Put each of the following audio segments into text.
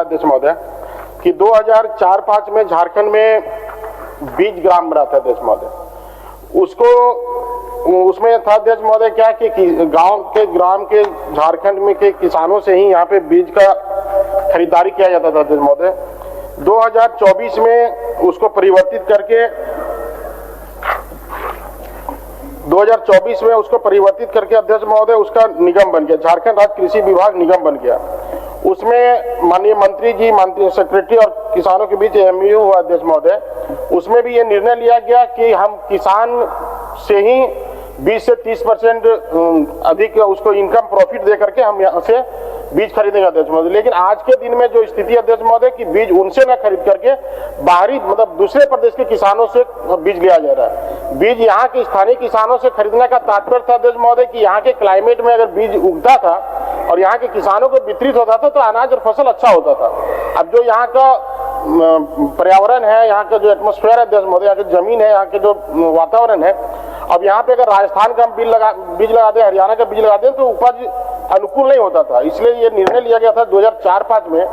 अध्यक्ष महोदय कि 2004-05 में झारखंड में बीज ग्राम बना था अध्यक्ष महोदय। उसमें था अध्यक्ष महोदय क्या कि गांव के ग्राम के झारखंड में के किसानों से ही यहाँ पे बीज का खरीदारी किया जाता था अध्यक्ष महोदय। 2024 में उसको परिवर्तित करके 2024 में उसको परिवर्तित करके अध्यक्ष महोदय उसका निगम बन गया, झारखंड राज्य कृषि विभाग निगम बन गया। उसमें माननीय मंत्री जी, माननीय सेक्रेटरी और किसानों के बीच एमओयू हुआ अध्यक्ष महोदय। उसमें भी ये निर्णय लिया गया कि हम किसान से ही 20 से 30% अधिक उसको इनकम प्रॉफिट दे करके हम यहाँ से बीज खरीदेंगे अध्यक्ष महोदय। लेकिन आज के दिन में जो स्थिति अध्यक्ष महोदय कि बीज उनसे न खरीद करके बाहरी मतलब दूसरे प्रदेश के किसानों से बीज लिया जा रहा है। बीज यहाँ के स्थानीय किसानों से खरीदने का तात्पर्य था अध्यक्ष महोदय कि यहाँ के क्लाइमेट में अगर बीज उगता था और यहाँ के किसानों को वितरित होता था तो अनाज और फसल अच्छा होता था। अब जो यहाँ का पर्यावरण है, यहाँ का जो एटमॉस्फेयर है अध्यक्ष महोदय, यहाँ की जमीन है, यहाँ के जो वातावरण है, अब यहाँ पे अगर राजस्थान का बीज लगा दे, हरियाणा का बीज लगा दे तो उपज अनुकूल नहीं होता था। इसलिए ये निर्णय लिया गया था 2004-05 में।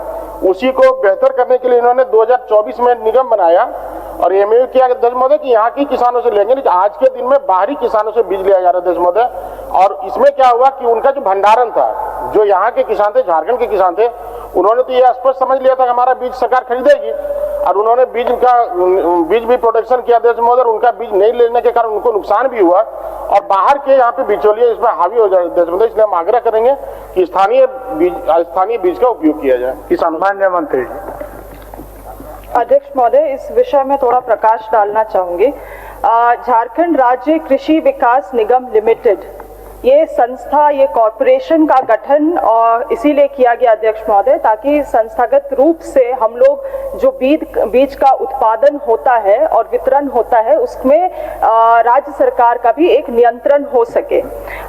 उसी को बेहतर करने के लिए इन्होंने 2024 में निगम बनाया और एमओयू किया अध्यक्ष महोदय कि यहाँ की किसानों से लेंगे। आज के दिन में बाहरी किसानों से बीज लिया जा रहा है अध्यक्ष महोदय। और इसमें क्या हुआ कि उनका जो भंडारण था, जो यहाँ के किसान थे, झारखंड के किसान थे, उन्होंने तो ये स्पष्ट समझ लिया था कि हमारा बीज सरकार खरीदेगी और उन्होंने बीज भी प्रोडक्शन किया अध्यक्ष महोदय। उनका बीज नहीं लेने के कारण उनको नुकसान भी हुआ और बाहर के यहाँ पे बिचौलिए इसमें हावी हो जाए अध्यक्ष महोदय। इसलिए हम आग्रह करेंगे कि स्थानीय बीज का उपयोग किया जाए। किसान माननीय मंत्री अध्यक्ष महोदय, इस विषय में थोड़ा प्रकाश डालना चाहूंगी। झारखंड राज्य कृषि विकास निगम लिमिटेड ये संस्था, ये कॉरपोरेशन का गठन और इसीलिए किया गया अध्यक्ष महोदय ताकि संस्थागत रूप से हम लोग जो बीज का उत्पादन होता है और वितरण होता है उसमें राज्य सरकार का भी एक नियंत्रण हो सके।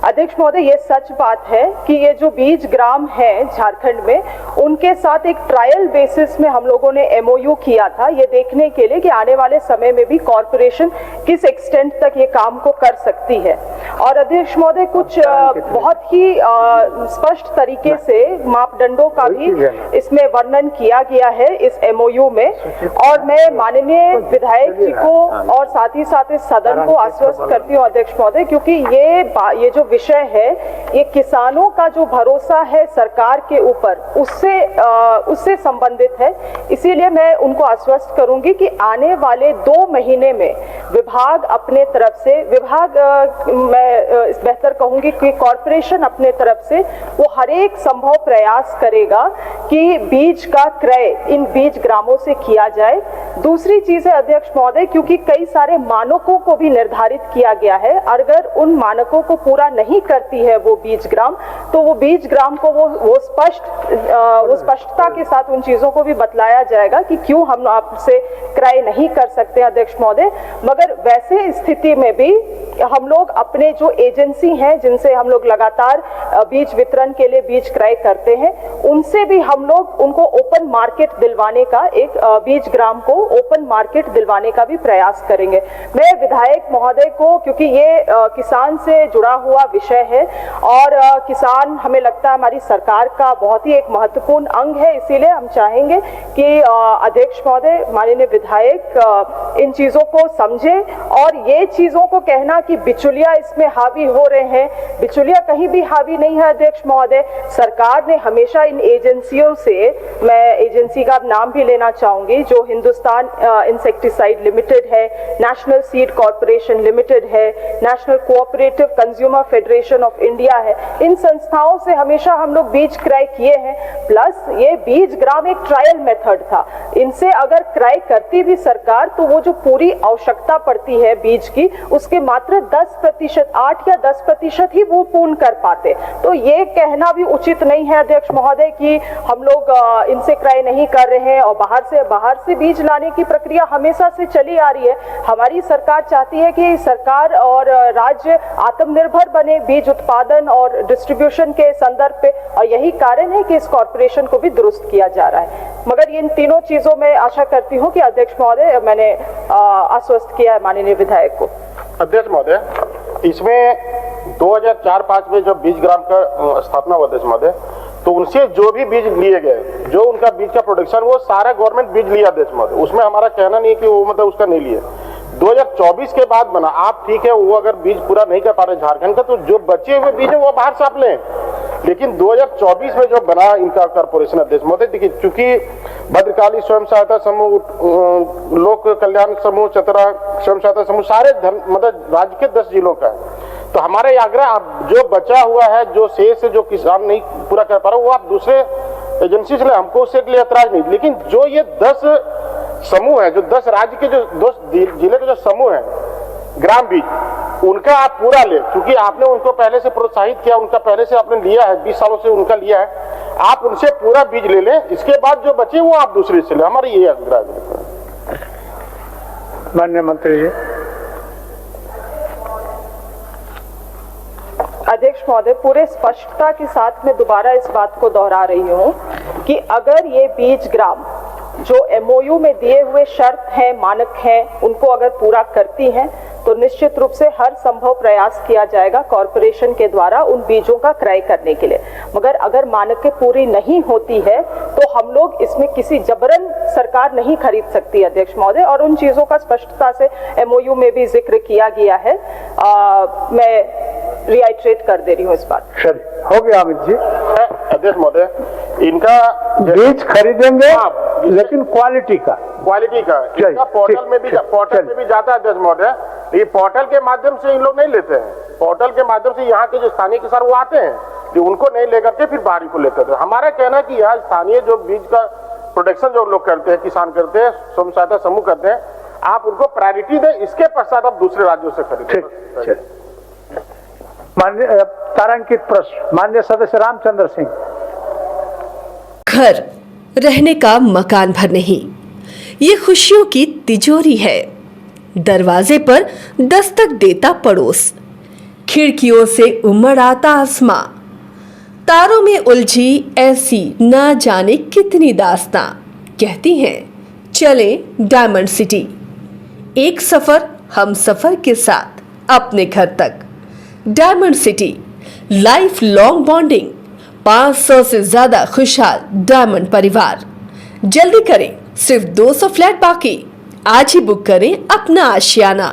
अध्यक्ष महोदय, ये सच बात है कि ये जो बीज ग्राम है झारखंड में, उनके साथ एक ट्रायल बेसिस में हम लोगों ने एमओयू किया था ये देखने के लिए कि आने वाले समय में भी कॉरपोरेशन किस एक्सटेंट तक ये काम को कर सकती है। और अध्यक्ष महोदय, कुछ बहुत ही स्पष्ट तरीके से मापदंडों का भी इसमें वर्णन किया गया है इस एमओयू में। और मैं माननीय विधायक जी को और साथ ही साथ इस सदन को आश्वस्त करती हूँ अध्यक्ष महोदय, क्योंकि ये जो विषय है ये किसानों का जो भरोसा है सरकार के ऊपर उससे संबंधित है। इसीलिए मैं उनको आश्वस्त करूंगी कि आने वाले 2 महीने में विभाग अपने तरफ से मैं बेहतर कहूंगी कि कॉरपोरेशन अपने तरफ से वो हर एक संभव प्रयास करेगा कि बीज का क्रय इन बीज ग्रामों से किया जाए। दूसरी चीज है अध्यक्ष महोदय, क्योंकि कई सारे मानकों को भी निर्धारित किया गया है, अगर उन मानकों को पूरा नहीं करती है वो बीज ग्राम, तो वो बीज ग्राम को वो स्पष्टता के साथ उन चीजों को भी बतलाया जाएगा कि क्यों हम आपसे क्रय नहीं कर सकते अध्यक्ष महोदय। मगर वैसे स्थिति में भी हम लोग अपने जो एजेंसी हैं जिनसे हम लोग लगातार बीज वितरण के लिए बीज क्रय करते हैं, उनसे भी हम लोग उनको ओपन मार्केट दिलवाने का एक बीज ग्राम को ओपन मार्केट दिलवाने का भी प्रयास करेंगे। मैं विधायक महोदय को, क्योंकि ये किसान से जुड़ा हुआ विषय है और किसान हमें लगता है हमारी सरकार का बहुत ही एक महत्वपूर्ण अंग है, इसीलिए हम चाहेंगे कि अध्यक्ष महोदय, माननीय विधायक इन चीजों को समझे। और ये चीजों को कहना कि बिचौलिया इसमें हावी हो रहे हैं, बिचौलिया कहीं भी हावी नहीं है अध्यक्ष महोदय। सरकार ने हमेशा इन एजेंसियों से, मैं एजेंसी का नाम भी लेना चाहूंगी, जो हिंदुस्तान इंसेक्टिसाइड लिमिटेड है, नेशनल सीड कॉर्पोरेशन लिमिटेड है, national cooperative consumer federation of India है, इन संस्थाओं से हमेशा हम लोग बीज क्रय किए हैं। प्लस ये बीज ग्राम एक ट्रायल मेथड था, इनसे अगर क्रय करती भी सरकार तो वो जो पूरी आवश्यकता पड़ती है बीज की, उसके मात्र 10%, 8 या 10% ही वो पूर्ण कर पाते। तो ये कहना भी उचित नहीं है अध्यक्ष महोदय कि हम लोग इनसे क्रय नहीं कर रहे हैं। और बाहर से बीज लाने की प्रक्रिया हमेशा से चली आ रही है। हमारी सरकार चाहती है कि सरकार और राज्य आत्मनिर्भर बने बीज उत्पादन और डिस्ट्रीब्यूशन के संदर्भ पे, और यही कारण है कि इस कॉर्पोरेशन को भी दुरुस्त किया जा रहा है। मगर इन तीनों चीजों में आशा करती हूँ कि अध्यक्ष महोदय, मैंने आश्वस्त किया है माननीय विधायक को। अध्यक्ष महोदय, इसमें 2004-05 में जब बीज ग्राम का स्थापना हुआ अध्यक्ष महोदय, तो उनसे जो भी बीज लिए गए, जो उनका बीज का प्रोडक्शन, वो सारा गवर्नमेंट बीज लिया अध्यक्ष महोदय। उसमें हमारा कहना नहीं कि वो मतलब उसका नहीं लिए। 2024 के बाद बना, आप ठीक है वो अगर बीज पूरा नहीं कर पा रहे झारखंड का, तो जो बचे हुए बीज है वो बाहर से आप लें। लेकिन 2024 में जो बना इनका कॉर्पोरेशन अध्यक्ष महोदय, देखिए चूंकि भद्रकाली स्वयं सहायता समूह, लोक कल्याण समूह, चतरा स्वयं सहायता समूह, सारे मतलब राज्य के 10 जिलों का है। तो हमारा ये आग्रह, आप जो बचा हुआ है, जो शेष जो किसान नहीं पूरा कर पा रहा, वो आप दूसरे एजेंसी से ले, हमको उससे लिए ऐतराज नहीं। लेकिन जो ये 10 समूह है, जो 10 राज्य के जो 10 जिले के जो समूह है ग्राम बीज, उनका आप पूरा ले, क्योंकि आपने उनको पहले से प्रोत्साहित किया, उनका पहले से आपने लिया है, 20 सालों से उनका लिया है, आप उनसे पूरा बीज ले लें। इसके बाद जो बचे वो आप दूसरे से ले, हमारा ये आग्रह है। माननीय मंत्री जी। अध्यक्ष महोदय, पूरे स्पष्टता के साथ मैं दोबारा इस बात को दोहरा रही हूँ कि अगर ये बीज ग्राम जो MOU में दिए हुए शर्त हैं, मानक हैं, उनको अगर पूरा करती हैं तो निश्चित रूप से हर संभव प्रयास किया जाएगा कॉरपोरेशन के द्वारा उन बीजों का क्रय करने के लिए। मगर अगर मानकें पूरी नहीं होती है तो हम लोग इसमें किसी जबरन सरकार नहीं खरीद सकती अध्यक्ष महोदय, और उन चीजों का स्पष्टता से MOU में भी जिक्र किया गया है। मैं रिआइट्रेट कर दे रही हूँ इस बात। हो गया अमित जी। अध्यक्ष महोदय, इनका बीज खरीदेंगे लेकिन क्वालिटी का इनका पोर्टल में भी जाता है अध्यक्ष महोदय। ये पोर्टल के माध्यम से इन लोग नहीं लेते हैं, पोर्टल के माध्यम से यहाँ के जो स्थानीय किसान वो आते हैं, जो उनको नहीं लेकर के फिर बाहरी को लेते थे। हमारा कहना है कि यहाँ स्थानीय जो बीज का प्रोडक्शन जो लोग करते हैं, किसान करते हैं, स्वयं सहायता समूह करते हैं, आप उनको प्रायोरिटी दें, इसके पश्चात आप दूसरे राज्यों से खरीदें। माननीय तारांकित प्रश्न माननीय सदस्य रामचंद्र सिंह। घर रहने का मकान भर नहीं, ये खुशियों की तिजोरी है। दरवाजे पर दस्तक देता पड़ोस, खिड़कियों से उमड़ आता आसमां, तारों में उलझी ऐसी ना जाने कितनी दास्तां। कहती हैं चले डायमंड सिटी, एक सफर हम सफर के साथ अपने घर तक। Diamond city, life long bonding, 500 से ज्यादा खुशहाल डायमंड परिवार। जल्दी करें, सिर्फ 200 फ्लैट बाकी। आज ही बुक करें अपना आशियाना।